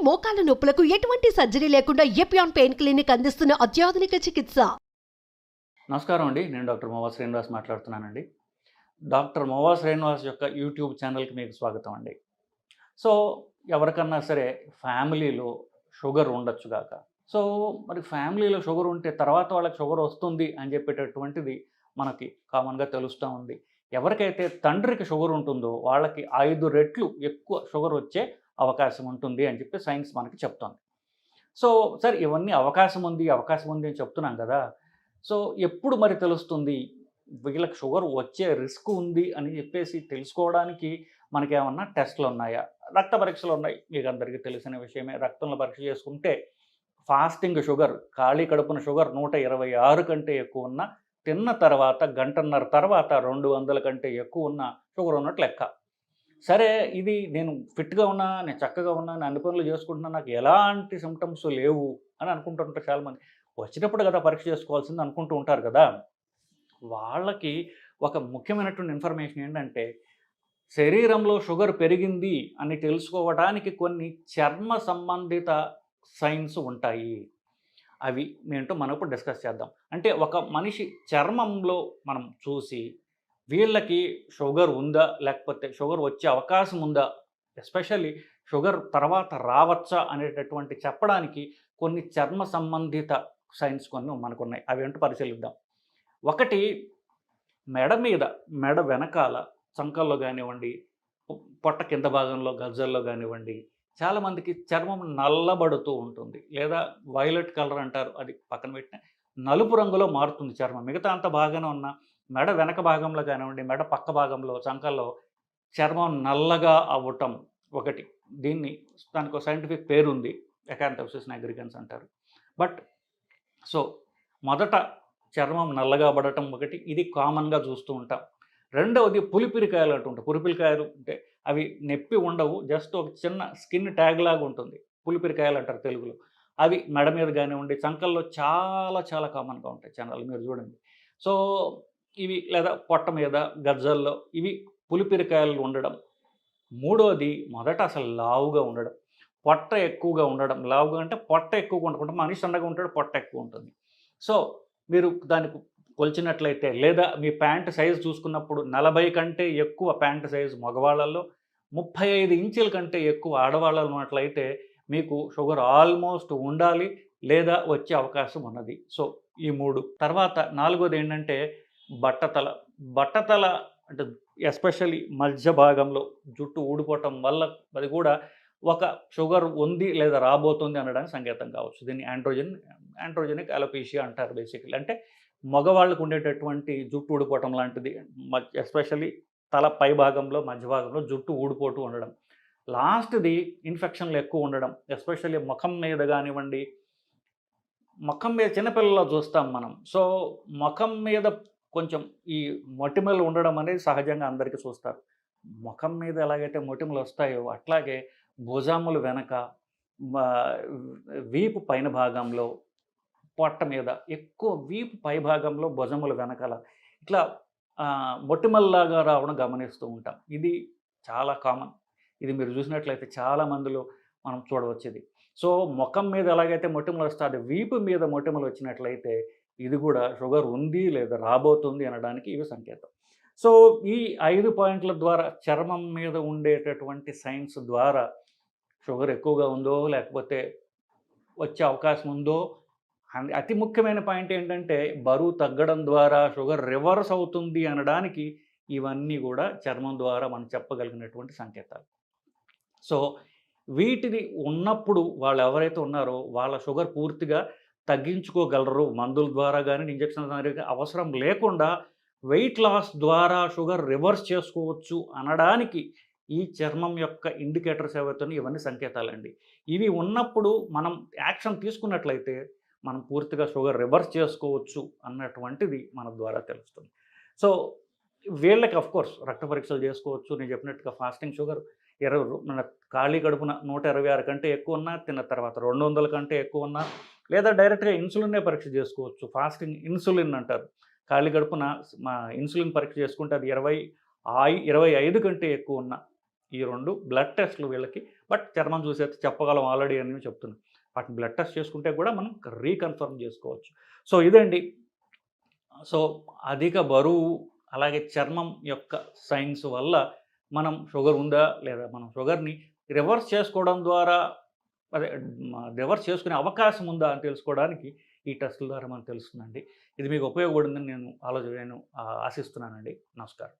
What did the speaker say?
మోకాల నొప్పులకు ఎటువంటి సర్జరీ లేకుండా ఎపియాన్ పెయిన్ క్లినిక్ అందిస్తున్న అత్యాధునిక చికిత్స. నమస్కారం అండి, నేను డాక్టర్ మోవా శ్రీనివాస్ మాట్లాడుతున్నానండి. డాక్టర్ మోవా శ్రీనివాస్ యొక్క యూట్యూబ్ ఛానల్కి మీకు స్వాగతం అండి. సో ఎవరికన్నా సరే ఫ్యామిలీలో షుగర్ ఉండొచ్చు గాక. సో మరి ఫ్యామిలీలో షుగర్ ఉంటే తర్వాత వాళ్ళకి షుగర్ వస్తుంది అని చెప్పేటటువంటిది మనకి కామన్గా తెలుస్తూ ఉంది. ఎవరికైతే తండ్రికి షుగర్ ఉంటుందో వాళ్ళకి 5 రెట్లు ఎక్కువ షుగర్ వచ్చే అవకాశం ఉంటుంది అని చెప్పి సైన్స్ మనకి చెప్తోంది. సో సరే, ఇవన్నీ అవకాశం ఉంది అని చెప్తున్నాం కదా. సో ఎప్పుడు మరి తెలుస్తుంది వీళ్ళకి షుగర్ వచ్చే రిస్క్ ఉంది అని చెప్పేసి తెలుసుకోవడానికి మనకేమన్నా టెస్ట్లు ఉన్నాయా? రక్త పరీక్షలు ఉన్నాయి, మీకు అందరికీ తెలిసిన విషయమే. రక్తంలో పరీక్ష చేసుకుంటే ఫాస్టింగ్ షుగర్, ఖాళీ కడుపున షుగర్ 126 కంటే ఎక్కువ ఉన్న, తిన్న తర్వాత గంటన్నర తర్వాత 200 కంటే ఎక్కువ ఉన్న షుగర్ ఉన్నట్లు లెక్క. సరే, ఇది నేను ఫిట్గా ఉన్నా, నేను చక్కగా ఉన్నా, నేను అన్ని పనులు చేసుకుంటున్నా, నాకు ఎలాంటి సిమ్టమ్స్ లేవు అని అనుకుంటుంటారు చాలామంది. వచ్చినప్పుడు కదా పరీక్ష చేసుకోవాల్సింది అనుకుంటూ ఉంటారు కదా. వాళ్ళకి ఒక ముఖ్యమైనటువంటి ఇన్ఫర్మేషన్ ఏంటంటే, శరీరంలో షుగర్ పెరిగింది అని తెలుసుకోవడానికి కొన్ని చర్మ సంబంధిత సైన్స్ ఉంటాయి. అవి ఏంటో మనం ఇప్పుడు డిస్కస్ చేద్దాం. అంటే ఒక మనిషి చర్మంలో మనం చూసి వీళ్ళకి షుగర్ ఉందా, లేకపోతే షుగర్ వచ్చే అవకాశం ఉందా, ఎస్పెషల్లీ షుగర్ తర్వాత రావచ్చా అనేటటువంటి చెప్పడానికి కొన్ని చర్మ సంబంధిత సైన్స్ కొన్ని మనకున్నాయి. అవి ఏంటో పరిశీలిద్దాం. ఒకటి, మెడ వెనకాల చంకల్లో కానివ్వండి, పొట్ట కింద భాగంలో గజ్జల్లో కానివ్వండి, చాలామందికి చర్మం నల్లబడుతూ ఉంటుంది, లేదా వైలెట్ కలర్ అంటారు, అది పక్కన పెట్టిన నలుపు రంగులో మారుతుంది చర్మం. మిగతా అంత బాగానే ఉన్న మెడ వెనక భాగంలో కానివ్వండి, మెడ పక్క భాగంలో చంకల్లో చర్మం నల్లగా అవ్వటం ఒకటి. దానికి ఒక సైంటిఫిక్ పేరు ఉంది, ఎకాంథోసిస్ నిగ్రిగన్స్ అంటారు. బట్ సో మొదట చర్మం నల్లగా పడటం ఒకటి, ఇది కామన్గా చూస్తూ ఉంటాం. రెండవది పులిపిరికాయలు అంటుంటాయి. పులిపిరికాయలు అంటే అవి నెప్పి ఉండవు, జస్ట్ ఒక చిన్న స్కిన్ ట్యాగ్ లాగా ఉంటుంది. పులిపిరికాయలు అంటారు తెలుగులో. అవి మెడ మీద కానివ్వండి, చంకల్లో చాలా చాలా కామన్గా ఉంటాయి. ఛానల్ మీరు చూడండి. సో ఇవి, లేదా పొట్ట మీద గజ్జల్లో, ఇవి పులిపిరికాయలు ఉండడం. మూడోది, మొదట అసలు లావుగా ఉండడం, పొట్ట ఎక్కువగా ఉండడం. లావుగా అంటే పొట్ట ఎక్కువగా ఉండకుండా, మనిషి సన్నగా ఉంటాడు, పొట్ట ఎక్కువ ఉంటుంది. సో మీరు దానికి కొలిచినట్లయితే, లేదా మీ ప్యాంటు సైజు చూసుకున్నప్పుడు 40 కంటే ఎక్కువ ప్యాంటు సైజు మగవాళ్ళల్లో, 35 ఇంచుల కంటే ఎక్కువ ఆడవాళ్ళలో ఉన్నట్లయితే మీకు షుగర్ ఆల్మోస్ట్ ఉండాలి లేదా వచ్చే అవకాశం ఉన్నది. సో ఈ 3. తర్వాత 4వది ఏంటంటే బట్టతల అంటే ఎస్పెషల్లీ మధ్య భాగంలో జుట్టు ఊడిపోవటం వల్ల అది కూడా ఒక షుగర్ ఉంది లేదా రాబోతుంది అనడానికి సంకేతం కావచ్చు. దీన్ని ఆండ్రోజెనిక్ అలోపేషియా అంటారు బేసికలీ. అంటే మగవాళ్ళకు ఉండేటటువంటి జుట్టు ఊడిపోవటం లాంటిది, ఎస్పెషల్లీ తల పై భాగంలో మధ్య భాగంలో జుట్టు ఊడిపోతూ ఉండడం. లాస్ట్ది ఇన్ఫెక్షన్లు ఎక్కువ ఉండడం, ఎస్పెషల్లీ ముఖం మీద కానివ్వండి. ముఖం మీద చిన్నపిల్లల్లో చూస్తాం మనం. సో ముఖం మీద కొంచెం ఈ మొటిమలు ఉండడం అనేది సహజంగా అందరికీ చూస్తారు. ముఖం మీద ఎలాగైతే మొటిమలు వస్తాయో అట్లాగే భుజములు వెనక, వీపు పైన భాగంలో, పొట్ట మీద ఎక్కువ, వీపు పై భాగంలో, భుజముల వెనకాల ఇట్లా మొటిమల్లాగా రావడం గమనిస్తూ ఉంటాం. ఇది చాలా కామన్. ఇది మీరు చూసినట్లయితే చాలా మందిలో మనం చూడవచ్చు ఇది. సో ముఖం మీద ఎలాగైతే మొటిమలు వస్తాయో, అది వీపు మీద మొటిమలు వచ్చినట్లయితే ఇది కూడా షుగర్ ఉంది లేదా రాబోతుంది అనడానికి ఇవి సంకేతం. సో ఈ 5 పాయింట్ల ద్వారా, చర్మం మీద ఉండేటటువంటి సైన్స్ ద్వారా షుగర్ ఎక్కువగా ఉందో లేకపోతే వచ్చే అవకాశం ఉందో. అతి ముఖ్యమైన పాయింట్ ఏంటంటే, బరువు తగ్గడం ద్వారా షుగర్ రివర్స్ అవుతుంది అనడానికి ఇవన్నీ కూడా చర్మం ద్వారా మనం చెప్పగలిగినటువంటి సంకేతాలు. సో వీటిని ఉన్నప్పుడు వాళ్ళు ఎవరైతే ఉన్నారో వాళ్ళ షుగర్ పూర్తిగా తగ్గించుకోగలరు. మందుల ద్వారా కానీ, ఇంజక్షన్ ద్వారా అవసరం లేకుండా వెయిట్ లాస్ ద్వారా షుగర్ రివర్స్ చేసుకోవచ్చు అనడానికి ఈ చర్మం యొక్క ఇండికేటర్స్ ఏవైతే ఇవన్నీ సంకేతాలండి. ఇవి ఉన్నప్పుడు మనం యాక్షన్ తీసుకున్నట్లయితే మనం పూర్తిగా షుగర్ రివర్స్ చేసుకోవచ్చు అన్నటువంటిది మన ద్వారా తెలుస్తుంది. సో వీళ్ళకి అఫ్కోర్స్ రక్త పరీక్షలు చేసుకోవచ్చు. నేను చెప్పినట్టుగా ఫాస్టింగ్ షుగర్ మన ఖాళీ కడుపున 126 కంటే ఎక్కువ ఉన్నా, తిన్న తర్వాత 200 కంటే ఎక్కువ ఉన్నా, లేదా డైరెక్ట్గా ఇన్సులిన్నే పరీక్ష చేసుకోవచ్చు. ఫాస్టింగ్ ఇన్సులిన్ అంటారు. ఖాళీ కడుపున ఇన్సులిన్ పరీక్ష చేసుకుంటే అది 25 కంటే ఎక్కువ ఉన్న ఈ 2 బ్లడ్ టెస్టులు వీళ్ళకి బట్ చర్మం చూసేస్తే చెప్పగలం ఆల్రెడీ అని చెప్తున్నాను. వాటిని బ్లడ్ టెస్ట్ చేసుకుంటే కూడా మనం రీకన్ఫర్మ్ చేసుకోవచ్చు. సో ఇదండి. సో అధిక బరువు అలాగే చర్మం యొక్క సైన్స్ వల్ల మనం షుగర్ ఉందా లేదా, మనం షుగర్ని రివర్స్ చేసుకోవడం ద్వారా అదే రివర్స్ చేసుకునే అవకాశం ఉందా అని తెలుసుకోవడానికి ఈ టెస్టుల ద్వారా మనకు తెలుస్తుందండి. ఇది మీకు ఉపయోగపడిందని నేను ఆశిస్తున్నానండి. నమస్కారం.